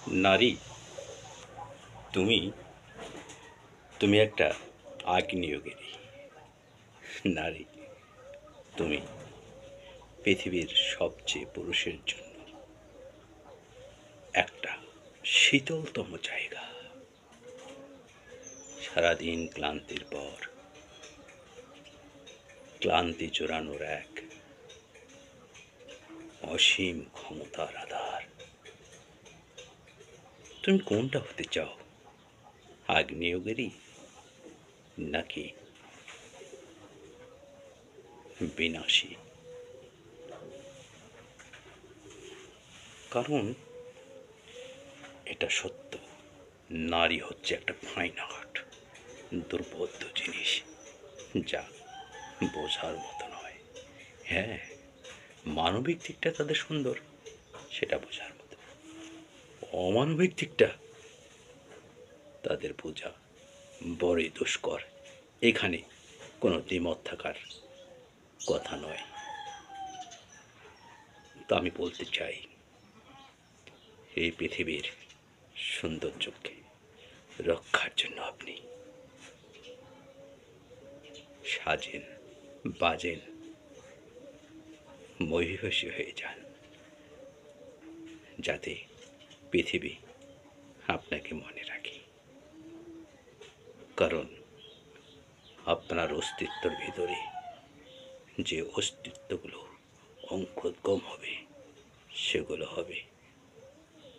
নারী, তুমি তুমি একটা আগ্নেয়গিরি। নারী, তুমি পৃথিবীর সবচেয়ে পুরুষের জন্য একটা শীতলতম জায়গা। সারাদিন ক্লান্তির পর ক্লান্তি জোরানোর এক অসীম ক্ষমতার আধার। তুমি কোনটা হতে চাও, আগ্নেয়গিরি নাকি বিনাশী? কারণ এটা সত্য, নারী হচ্ছে একটা ফাইন আর্ট, দুর্বোধ্য জিনিস, যা বোঝার মতো নয়। হ্যাঁ, মানবিক দিকটা তাদের সুন্দর, সেটা বোঝার মতো। অমানবিক দিকটা তাদের বোঝা বড়ই দুষ্কর। এখানে কোনো দ্বিমত থাকার কথা নয়। তা আমি বলতে চাই, এই পৃথিবীর সৌন্দর্যকে রক্ষার জন্য আপনি সাজেন, বাজেন, মহিষী হয়ে যান, যাতে পৃথিবী আপনাকে মনে রাখে। কারণ আপনার অস্তিত্বের ভিতরে যে অস্তিত্বগুলো অঙ্কুরোদ্গম হবে, সেগুলো হবে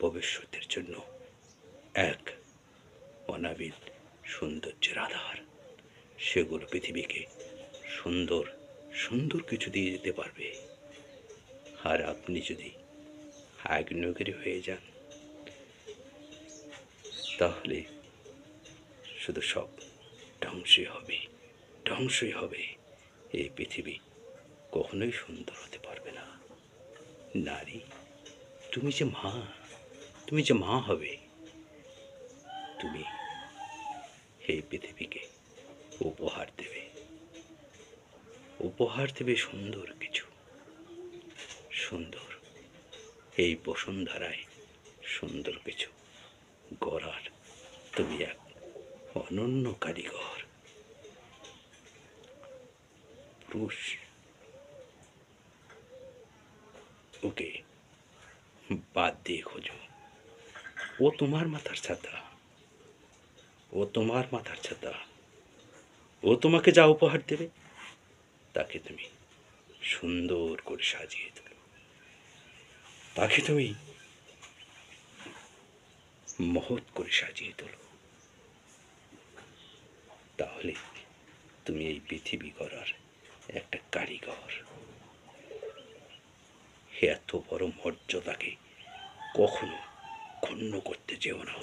ভবিষ্যতের জন্য এক অনাবিল সৌন্দর্যের আধার। সেগুলো পৃথিবীকে সুন্দর সুন্দর কিছু দিয়ে যেতে পারবে। আর আপনি যদি আগ্নেয়গিরি হয়ে যান, তাহলে শুধু সব ধ্বংসই হবে, ধ্বংসই হবে। এই পৃথিবী কখনোই সুন্দর হতে পারবে না। নারী, তুমি যে মা, তুমি যে মা হবে, তুমি এই পৃথিবীকে উপহার দেবে, উপহার দেবে সুন্দর কিছু, সুন্দর এই বসুন্ধরায় সুন্দর কিছু গড়ার তুমি এক অনন্য কারিগর। পুরুষ ওকে বাদ দিয়ে খোঁজো, ও তোমার মাথার ছাতা, ও তোমার মাথার ছাতা। ও তোমাকে যা উপহার দেবে, তাকে তুমি সুন্দর করে সাজিয়ে তোলো, তাকে তুমি মহৎ করে সাজিয়ে তোলো। তাহলে তুমি এই পৃথিবী গড়ার একটা কারিগর। এত বড় মর্যাদাকে কখনো ক্ষুণ্ণ করতে যেও না।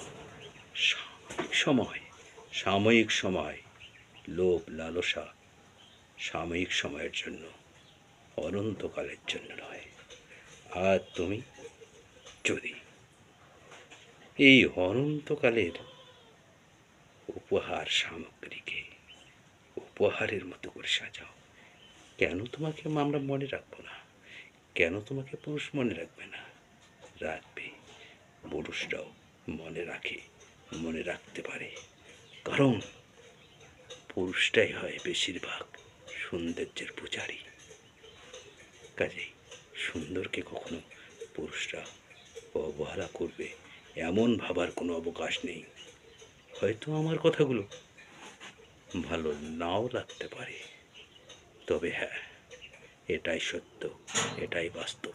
সাময়িক সময়, লোভ লালসা সাময়িক সময়ের জন্য, অনন্তকালের জন্য নয়। আর তুমি যদি এই অনন্তকালের উপহার সামগ্রীকে উপহারের মতো করে সাজাও, কেন তোমাকে আমরা মনে রাখবো না? কেন তোমাকে পুরুষ মনে রাখবে না? রাখবে। পুরুষরাও মনে রাখে, মনে রাখতে পারে। কারণ পুরুষটাই হয় বেশিরভাগ সৌন্দর্যের পূজারী। কাজেই সুন্দরকে কখনো পুরুষরা অবহেলা করবে এমন ভাবার কোনো অবকাশ নেই। হয়তো আমার কথাগুলো ভালো নাও লাগতে পারে, তবে হ্যাঁ, এটাই সত্য, এটাই বাস্তব।